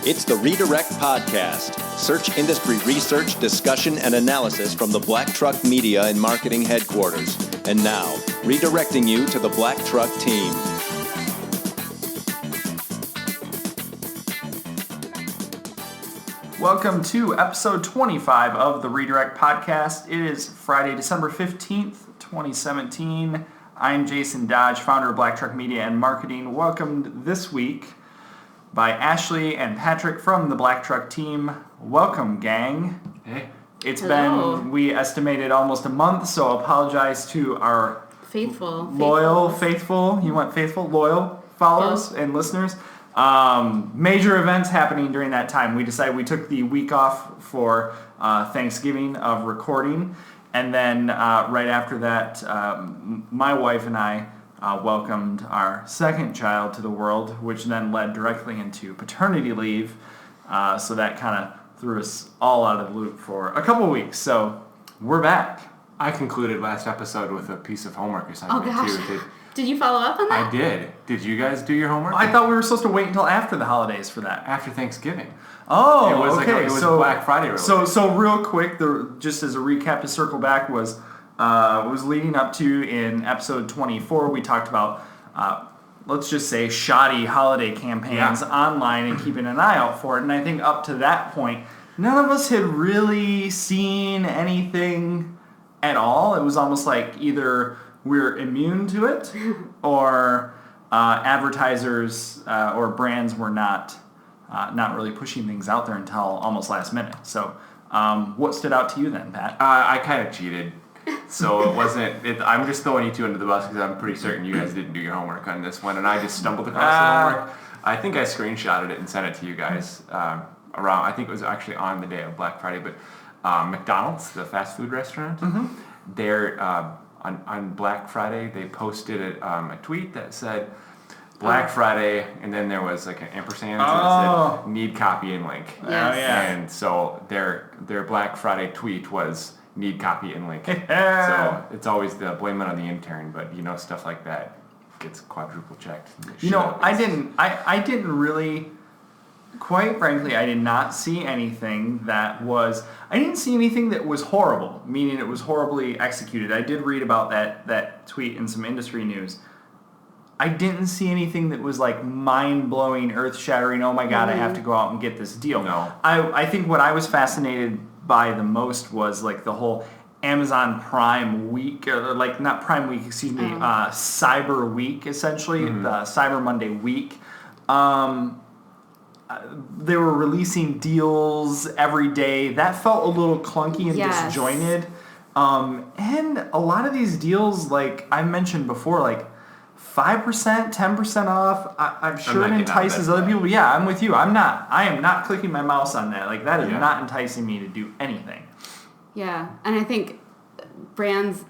It's the Redirect Podcast. Search industry research, discussion, and analysis from the Black Truck Media and Marketing Headquarters. And now, redirecting you to the Black Truck team. Welcome to episode 25 of the Redirect Podcast. It is Friday, December 15th, 2017. I'm Jason Dodge, founder of Black Truck Media and Marketing. Welcomed this week by Ashley and Patrick from the Black Truck team. Welcome, gang. Hey. It's Hello. been, we estimated almost a month, so apologize to our Faithful. loyal followers and listeners. Major events happening during that time. We decided we took the week off for Thanksgiving of recording, and then right after that, my wife and I welcomed our second child to the world, which then led directly into paternity leave. So that kind of threw us all out of the loop for a couple weeks. So we're back. I concluded last episode with a piece of homework assignment too. Did you follow up on that? I did. Did you guys do your homework? I thought we were supposed to wait until after the holidays for that. After Thanksgiving. Oh, It was okay. it was Black Friday related. So real quick, just as a recap to circle back, was leading up to in episode 24. We talked about let's just say shoddy holiday campaigns online and keeping an eye out for it. And I think up to that point, none of us had really seen anything at all. It was almost like either we're immune to it, or advertisers or brands were not really pushing things out there until almost last minute. So, what stood out to you then, Pat? I kind of cheated. So it wasn't. I'm just throwing you two under the bus because I'm pretty certain you guys didn't do your homework on this one, and I just stumbled across the homework. I think I screenshotted it and sent it to you guys around. I think it was actually on the day of Black Friday, but McDonald's, the fast food restaurant, they're on Black Friday they posted a tweet that said Black Friday, and then there was like an ampersand that said need copy and link. Yes. Oh, yeah. And so their Black Friday tweet was need copy and link. Yeah. So it's always the blame it on the intern, but stuff like that gets quadruple checked. I didn't really, quite frankly, I did not see anything that was, I didn't see anything that was horrible, meaning it was horribly executed. I did read about that tweet in some industry news. I didn't see anything that was like mind-blowing, earth-shattering, oh my god, I have to go out and get this deal. No. I think what I was fascinated by the most was like the whole Amazon Prime week, or like not Prime week, excuse me, Cyber Week, essentially, the Cyber Monday week. They were releasing deals every day. That felt a little clunky and disjointed. And a lot of these deals, like I mentioned before, like 5%, 10% off. I'm sure it entices other people. Yeah, I'm with you. I am not clicking my mouse on that. Like that is not enticing me to do anything. Yeah, and I think brands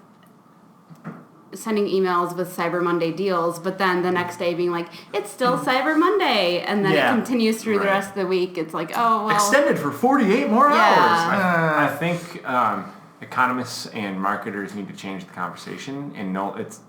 sending emails with Cyber Monday deals, but then the next day being like, it's still Cyber Monday, and then it continues through the rest of the week. It's like, oh, well. Extended for 48 more hours. I think economists and marketers need to change the conversation and know it's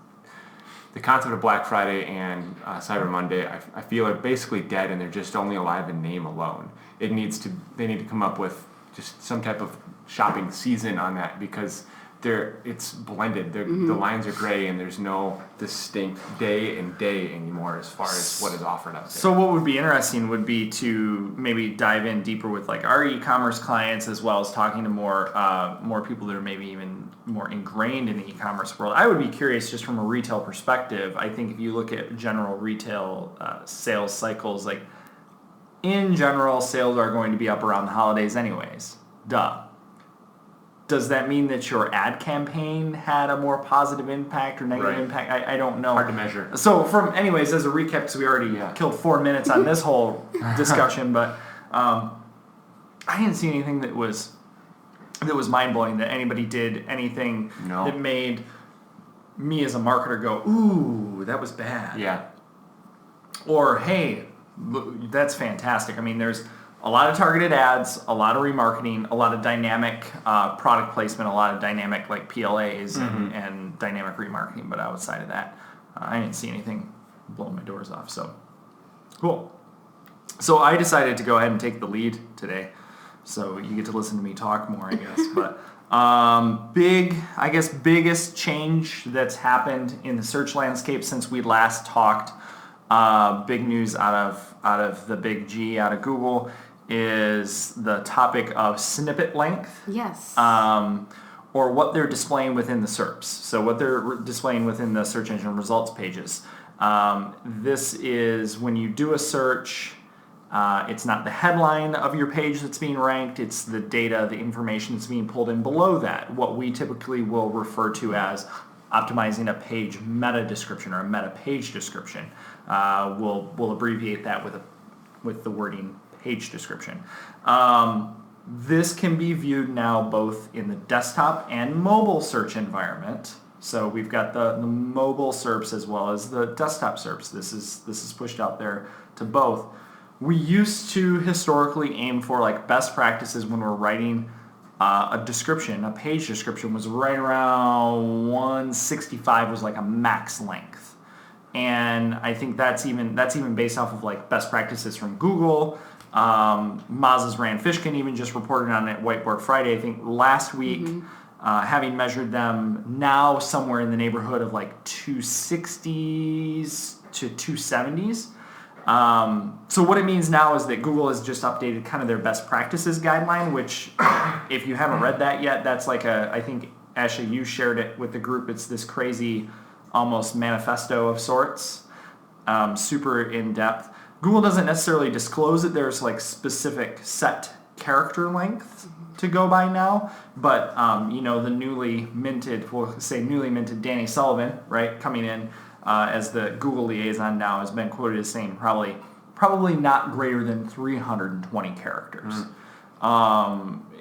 the concept of Black Friday and Cyber Monday. I feel are basically dead, and they're just only alive in name alone. They need to come up with just some type of shopping season on that, because it's blended. The lines are gray, and there's no distinct day and day anymore as far as what is offered out there. So what would be interesting would be to maybe dive in deeper with like our e-commerce clients, as well as talking to more people that are maybe even more ingrained in the e-commerce world. I would be curious just from a retail perspective. I think if you look at general retail sales cycles, like in general, sales are going to be up around the holidays anyways. Duh. Does that mean that your ad campaign had a more positive impact or negative impact? I don't know. Hard to measure. So anyways, as a recap, because we already killed 4 minutes on this whole discussion, but I didn't see anything that was mind-blowing, that anybody did anything that made me as a marketer go, ooh, that was bad. Yeah. Or, hey, that's fantastic. I mean, there's a lot of targeted ads, a lot of remarketing, a lot of dynamic product placement, a lot of dynamic like PLAs and dynamic remarketing. But outside of that, I didn't see anything blowing my doors off. So, cool. So I decided to go ahead and take the lead today. So you get to listen to me talk more, I guess. But biggest change that's happened in the search landscape since we last talked, big news out of the big G, out of Google, is the topic of snippet length. Yes. Or what they're displaying within the SERPs. So what they're displaying within the search engine results pages. This is when you do a search, it's not the headline of your page that's being ranked, it's the data, the information that's being pulled in below that, what we typically will refer to as optimizing a page meta description or a meta page description. We'll abbreviate that with the wording page description. This can be viewed now both in the desktop and mobile search environment. So we've got the mobile SERPs as well as the desktop SERPs. This is pushed out there to both. We used to historically aim for like best practices when we're writing a description. A page description was right around 165 was like a max length. And I think that's even based off of like best practices from Google. Maz's Rand Fishkin even just reported on it Whiteboard Friday, I think last week, having measured them now somewhere in the neighborhood of like 260s to 270s. So what it means now is that Google has just updated kind of their best practices guideline, which if you haven't read that yet, that's like I think, Ashley, you shared it with the group. It's this crazy almost manifesto of sorts, super in-depth. Google doesn't necessarily disclose that there's like specific set character length to go by now, but the newly minted Danny Sullivan, right, coming in as the Google liaison now, has been quoted as saying probably not greater than 320 characters.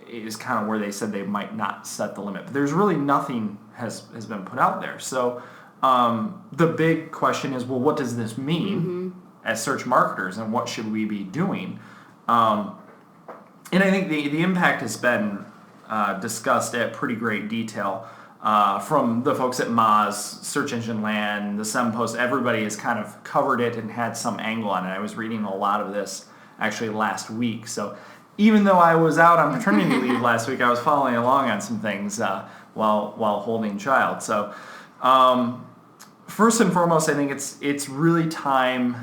Is kind of where they said they might not set the limit, but there's really nothing has been put out there. So the big question is, well, what does this mean as search marketers, and what should we be doing? And I think the impact has been discussed at pretty great detail from the folks at Moz, Search Engine Land, the SEM Post. Everybody has kind of covered it and had some angle on it. I was reading a lot of this actually last week. So even though I was out on paternity leave last week, I was following along on some things while holding child. So first and foremost, I think it's really time,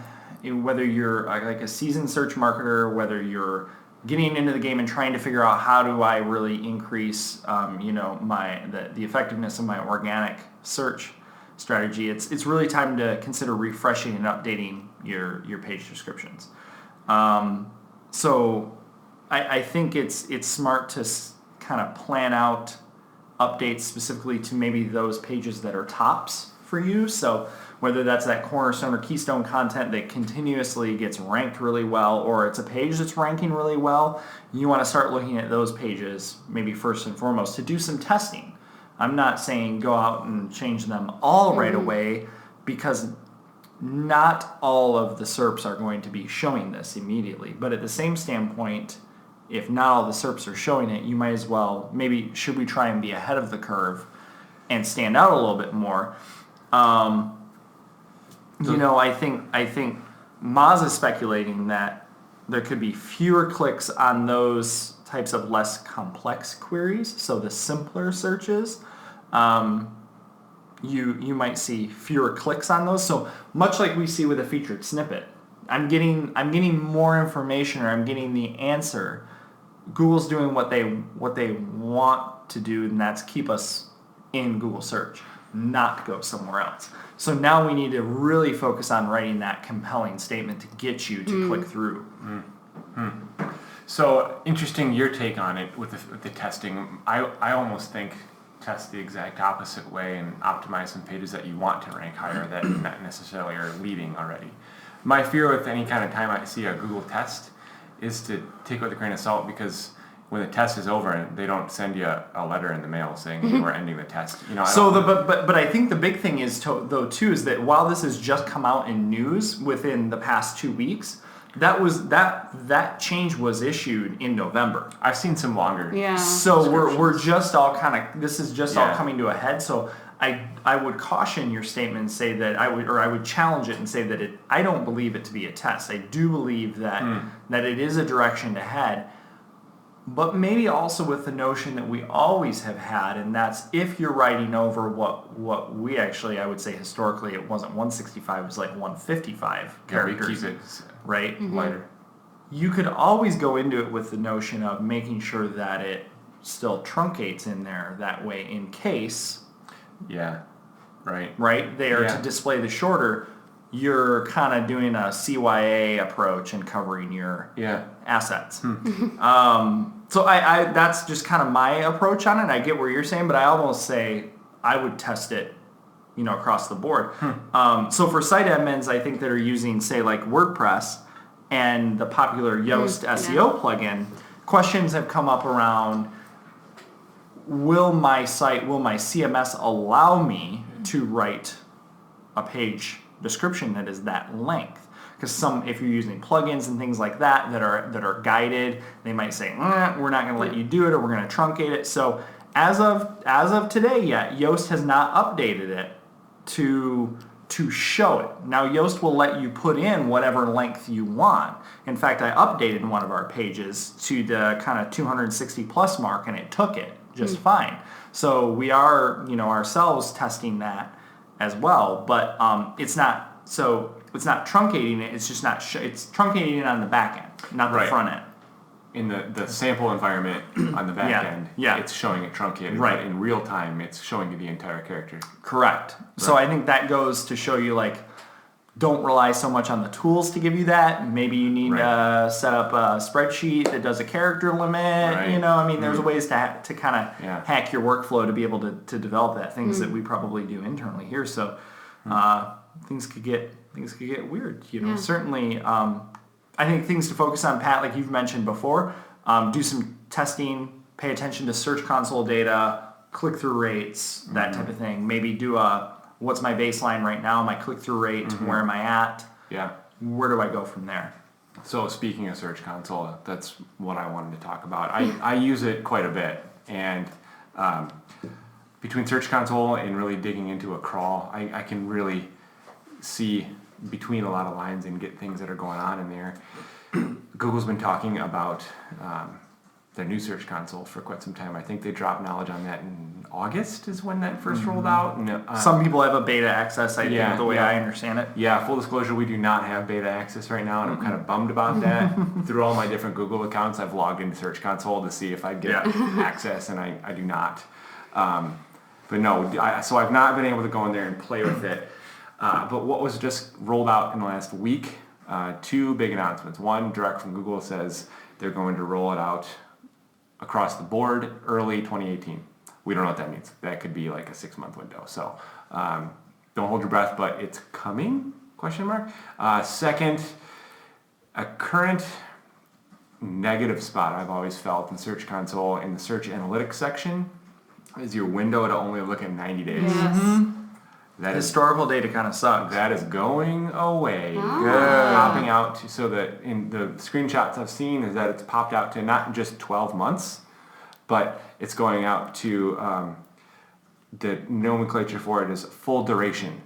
whether you're like a seasoned search marketer, whether you're getting into the game and trying to figure out how do I really increase, the effectiveness of my organic search strategy. It's really time to consider refreshing and updating your page descriptions. So I think it's smart to kind of plan out updates specifically to maybe those pages that are tops for you. So whether that's that cornerstone or keystone content that continuously gets ranked really well, or it's a page that's ranking really well, you want to start looking at those pages maybe first and foremost to do some testing. I'm not saying go out and change them all right away, because not all of the SERPs are going to be showing this immediately. But at the same standpoint, if not all the SERPs are showing it, you might as well, maybe should we try and be ahead of the curve and stand out a little bit more? I think Moz is speculating that there could be fewer clicks on those types of less complex queries. So the simpler searches, you might see fewer clicks on those. So much like we see with a featured snippet, I'm getting more information, or I'm getting the answer. Google's doing what they want to do, and that's keep us in Google search, not go somewhere else. So now we need to really focus on writing that compelling statement to get you to click through. So interesting your take on it with the testing. I almost think test the exact opposite way and optimize some pages that you want to rank higher that not necessarily are leading already. My fear with any kind of time I see a Google test is to take it with a grain of salt, because when the test is over, they don't send you a letter in the mail saying we're ending the test. But I think the big thing is is that while this has just come out in news within the past 2 weeks, that change was issued in November. I've seen some longer. Yeah. So we're just all this is just all coming to a head. So I would caution your statement and say that I would challenge it and say that I don't believe it to be a test. I do believe that it is a direction to head, but maybe also with the notion that we always have had, and that's if you're writing over what we actually, I would say historically it wasn't 165, it was like 155 characters, keep it right? lighter. You could always go into it with the notion of making sure that it still truncates in there that way in case. Yeah, right. They are to display the shorter. You're kind of doing a CYA approach and covering your assets. So I that's just kind of my approach on it. I get what you're saying, but I almost say I would test it, across the board. So for site admins, I think that are using, say, like WordPress and the popular Yoast SEO plugin, questions have come up around, will my CMS allow me to write a page description that is that length? Because if you're using plugins and things like that are guided, they might say, we're not going to let you do it, or we're going to truncate it. So as of today, Yoast has not updated it to show it. Now Yoast will let you put in whatever length you want. In fact, I updated one of our pages to the kind of 260 plus mark, and it took it just fine. So we are, ourselves testing that as well, but it's not truncating it. It's just not. It's truncating it on the back end, not the front end. In the sample environment on the back end, it's showing it truncated. Right. But in real time, it's showing you the entire character. Correct. Right. So I think that goes to show you, don't rely so much on the tools to give you that. Maybe you need to set up a spreadsheet that does a character limit. Right. There's ways to kind of hack your workflow to be able to develop that. Things that we probably do internally here. So things could get weird. Certainly. I think things to focus on, Pat, like you've mentioned before, do some testing, pay attention to Search Console data, click-through rates, that type of thing. Maybe do what's my baseline right now, my click-through rate, where am I at? Yeah. Where do I go from there? So speaking of Search Console, that's what I wanted to talk about. I use it quite a bit, and between Search Console and really digging into a crawl, I can really see between a lot of lines and get things that are going on in there. Google's been talking about their new Search Console for quite some time. I think they dropped knowledge on that in August is when that first rolled out. And, some people have a beta access, I think, the way I understand it. Yeah, full disclosure, we do not have beta access right now, and I'm kind of bummed about that. Through all my different Google accounts, I've logged into Search Console to see if I get access, and I do not. But no, so I've not been able to go in there and play with it. But what was just rolled out in the last week, two big announcements. One, direct from Google, says they're going to roll it out across the board early 2018. We don't know what that means. That could be like a 6-month window. So don't hold your breath, but it's coming, ? Second, a current negative spot I've always felt in Search Console in the search analytics section is your window to only look at 90 days. Yes. That historical data kind of sucks. That is going away. Popping out so that in the screenshots I've seen is that it's popped out to not just 12 months, but it's going out to the nomenclature for it is full duration.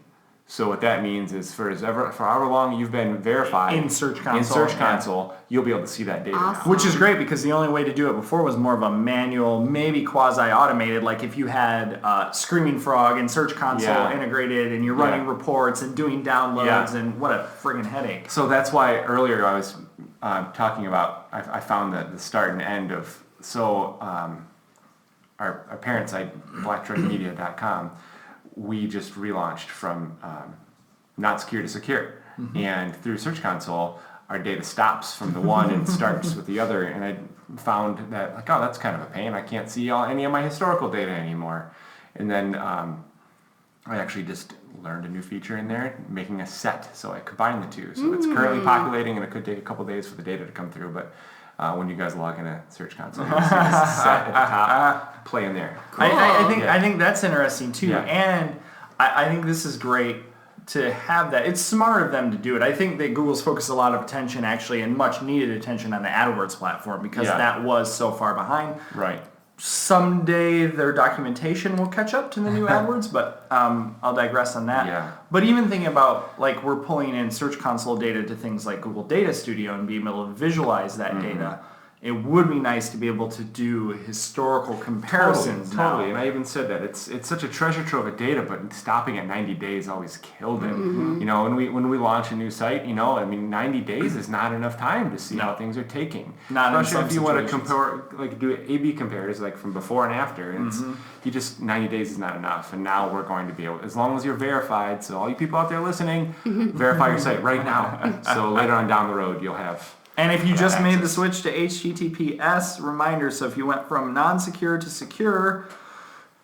So what that means is for however long you've been verified in Search Console, you'll be able to see that data now. Which is great because the only way to do it before was more of a manual, maybe quasi-automated, like if you had Screaming Frog and Search Console integrated and you're running reports and doing downloads and what a friggin' headache. So that's why earlier I was talking about, I found that the start and end of, our parent site, blacktruckmedia.com, we just relaunched from not secure to secure. And through Search Console, our data stops from the one and starts with the other. And I found that, that's kind of a pain. I can't see any of my historical data anymore. And then I actually just learned a new feature in there, making a set. So I combine the two. So it's currently populating, and it could take a couple days for the data to come through. But when you guys log into Search Console, you'll see this set at the top, play in there. Cool. I think that's interesting too, and I think this is great to have that. It's smart of them to do it. I think that Google's focused a lot of attention, actually, and much needed attention on the AdWords platform because that was so far behind. Right. someday their documentation will catch up to the new AdWords, but I'll digress on that. Yeah. But even thinking about, like, we're pulling in Search Console data to things like Google Data Studio and being able to visualize that data, it would be nice to be able to do historical comparisons now. Totally. And I even said that it's such a treasure trove of data, but stopping at 90 days always killed it. You know, when we launch a new site, you know, I mean, 90 days is not enough time to see how things are taking. Not in Especially some if you want to situations. compare, like do A/B compares, like from before and after. And you just 90 days is not enough. And now we're going to be able, as long as you're verified. So all you people out there listening, verify your site right now. So later on down the road, you'll have. And if you just made the access. switch to HTTPS, reminder, so if you went from non-secure to secure,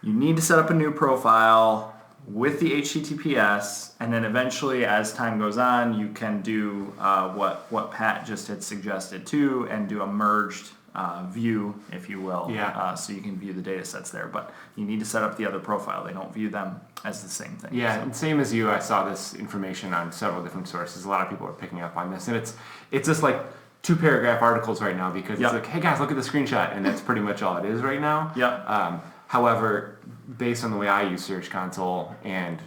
you need to set up a new profile with the HTTPS, and then eventually, as time goes on, you can do what Pat just had suggested too, and do a merged view, if you will. Yeah. So you can view the data sets there, but you need to set up the other profile. They don't view them as the same thing. Yeah, So- and same as you, I saw this information on several different sources. A lot of people are picking up on this, and it's just like 2-paragraph articles right now because Yep. it's like, hey guys, look at the screenshot, and that's pretty much all it is right now. Yep. However, based on the way I use Search Console, and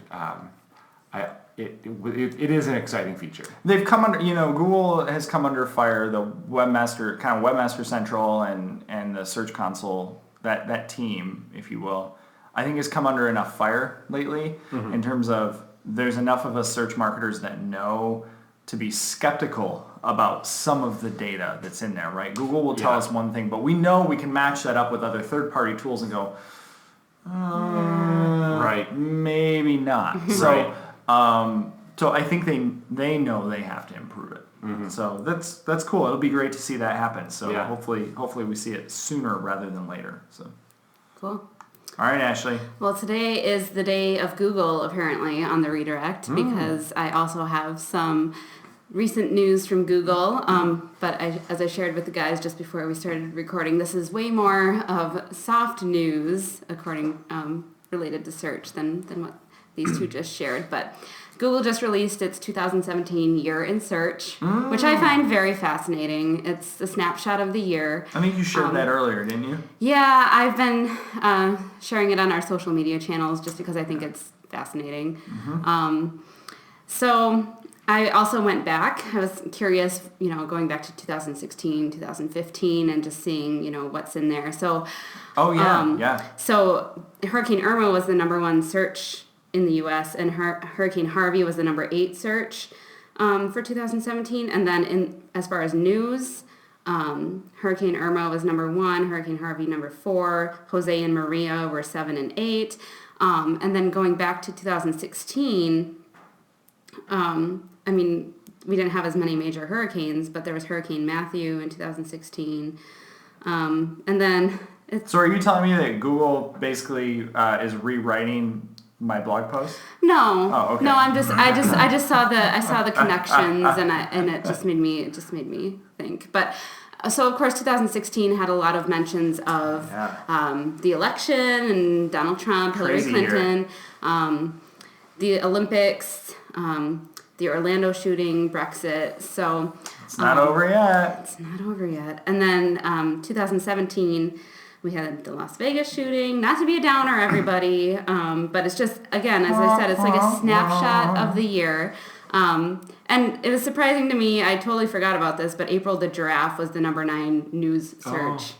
it is an exciting feature. They've come under, Google has come under fire. The Webmaster Central and the Search Console, that team, if you will, I think has come under enough fire lately in terms of there's enough of us search marketers that know to be skeptical about some of the data that's in there, right? Google will tell us one thing, but we know we can match that up with other third-party tools and go, Right. maybe not. So, so I think they know they have to improve it. So that's cool. It'll be great to see that happen. So Yeah. hopefully we see it sooner rather than later. So, Cool. all right, Ashley. Well, today is the day of Google, apparently, on the redirect, because I also have some recent news from Google. But as I shared with the guys just before we started recording, this is way more of soft news, according related to search, than what these two just shared. But Google just released its 2017 year in search, which I find very fascinating. It's the snapshot of the year. I think you shared that earlier, didn't you? Yeah, I've been sharing it on our social media channels just because I think it's fascinating. So I also went back. I was curious, going back to 2016, 2015, and just seeing, what's in there. So, yeah. So Hurricane Irma was the number 1 search in the U.S. and Hurricane Harvey was the number 8 search for 2017. And then as far as news, Hurricane Irma was number 1, Hurricane Harvey number 4, Jose and Maria were 7 and 8. And then going back to 2016, we didn't have as many major hurricanes, but there was Hurricane Matthew in 2016. And then So are you telling me that Google basically is rewriting my blog post? no, Oh, okay. no, I just saw the connections and it just made me think. But so of course 2016 had a lot of mentions of the election and Donald Trump, Hillary Crazy year. Clinton, the Olympics, the Orlando shooting, Brexit. So It's not over yet. it's not over yet. And then 2017, we had the Las Vegas shooting. Not to be a downer, everybody, but it's just, again, as I said, it's like a snapshot of the year. And it was surprising to me. I totally forgot about this, but April the giraffe was the number 9 news search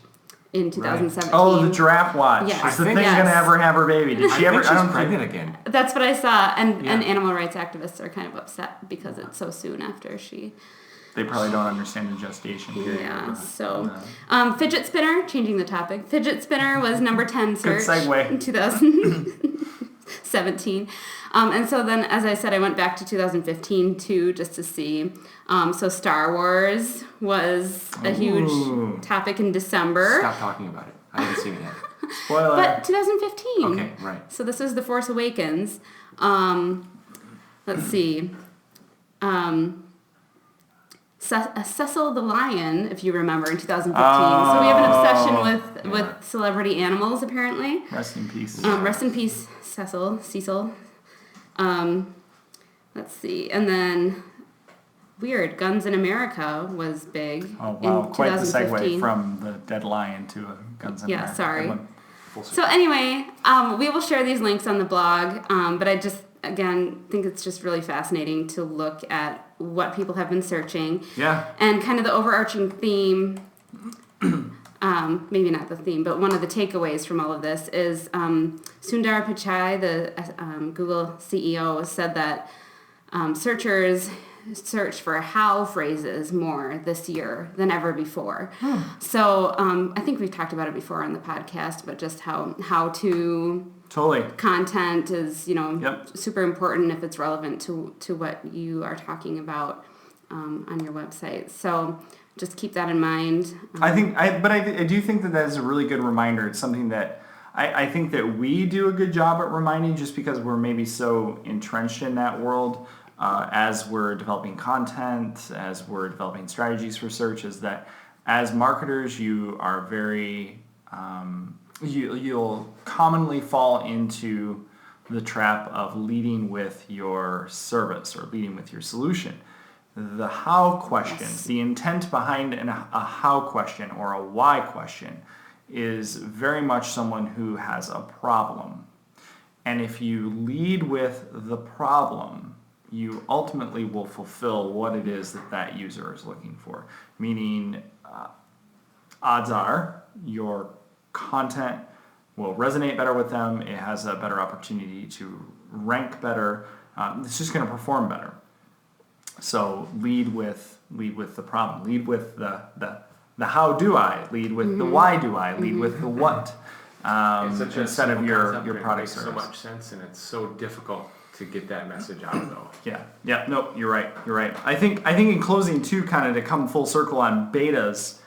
in 2017. Oh, the giraffe watch. Yes. Is the I thing think- gonna yes. ever have her baby? Did she I ever? think she's don't pregnant again. That's what I saw, and Yeah. animal rights activists are kind of upset because it's so soon after she. They probably don't understand the gestation period. Yeah. So, fidget spinner. Changing the topic. Fidget spinner was number 10 Good search segue. in 2017. And so then, as I said, I went back to 2015 too, just to see. So Star Wars was a huge topic in December. Stop talking about it. I haven't seen it yet. Spoiler. But 2015. Okay, right. So this is The Force Awakens. Let's see. Cecil the Lion, if you remember, in 2015. So we have an obsession with celebrity animals, apparently. Rest in peace. Rest in peace, Cecil. Let's see. And then weird. Guns in America was big. Oh, wow. In Quite the 2015. segue from the Dead Lion to a Guns N' America. Sorry. Good one. So anyway, we will share these links on the blog, but I just, again, think it's just really fascinating to look at what people have been searching. Yeah. And kind of the overarching theme, maybe not the theme, but one of the takeaways from all of this is Sundar Pichai, the Google CEO, said that searchers search for how phrases more this year than ever before. So I think we've talked about it before on the podcast, but just how to Totally. content is, Yep. super important if it's relevant to what you are talking about on your website. So just keep that in mind. I do think that is a really good reminder. It's something that I think that we do a good job at reminding, just because we're maybe so entrenched in that world as we're developing content, as we're developing strategies for search, is that as marketers, you are very, you'll commonly fall into the trap of leading with your service or leading with your solution. The how question, the intent behind a how question or a why question is very much someone who has a problem. And if you lead with the problem, you ultimately will fulfill what it is that user is looking for. Meaning, odds are your content will resonate better with them. It has a better opportunity to rank better. It's just going to perform better. So lead with the problem. Lead with the how do I? Lead with the why do I? Lead with the what. Instead of your product service. It makes so much sense, and it's so difficult to get that message out, though. Yeah. No, you're right. I think in closing too, kind of to come full circle on betas,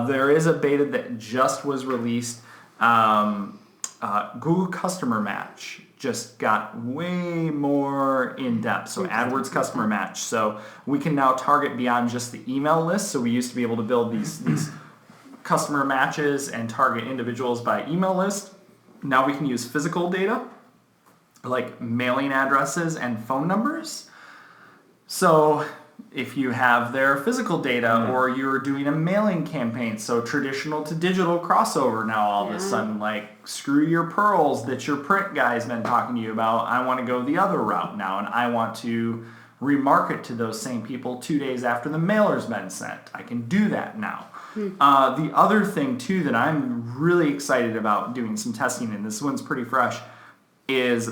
there is a beta that just was released. Google Customer Match just got way more in depth. So AdWords Customer Match. So we can now target beyond just the email list. So we used to be able to build these customer matches and target individuals by email list. Now we can use physical data, like mailing addresses and phone numbers. So if you have their physical data or you're doing a mailing campaign, so traditional to digital crossover now all of a sudden, like screw your pearls that your print guy's been talking to you about, I want to go the other route now, and I want to remarket to those same people 2 days after the mailer's been sent. I can do that now. The other thing too that I'm really excited about doing some testing, and this one's pretty fresh, is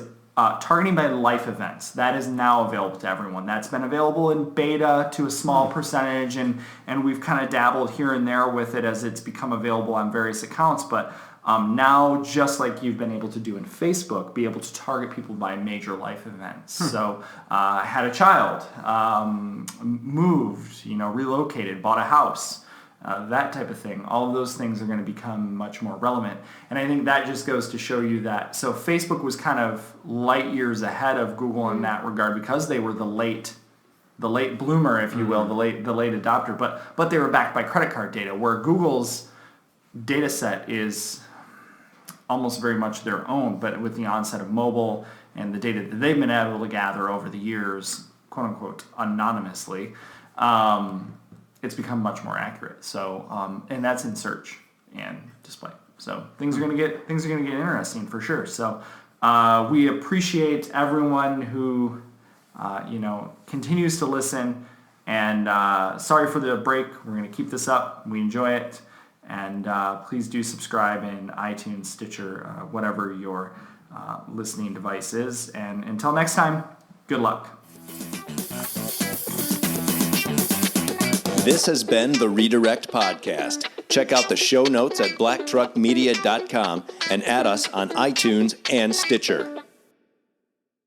targeting by life events. That is now available to everyone. That's been available in beta to a small percentage, and we've kind of dabbled here and there with it as it's become available on various accounts. But now, just like you've been able to do in Facebook, be able to target people by major life events. So, had a child, moved, relocated, bought a house. That type of thing. All of those things are going to become much more relevant. And I think that just goes to show you that. So Facebook was kind of light years ahead of Google in that regard, because they were the late bloomer, if you will, the late adopter. But they were backed by credit card data, where Google's data set is almost very much their own, but with the onset of mobile and the data that they've been able to gather over the years, quote unquote, anonymously, it's become much more accurate. So, and that's in search and display. So things are going to get interesting for sure. So we appreciate everyone who continues to listen. And sorry for the break. We're going to keep this up. We enjoy it. And please do subscribe in iTunes, Stitcher, whatever your listening device is. And until next time, good luck. This has been the Redirect Podcast. Check out the show notes at blacktruckmedia.com and add us on iTunes and Stitcher.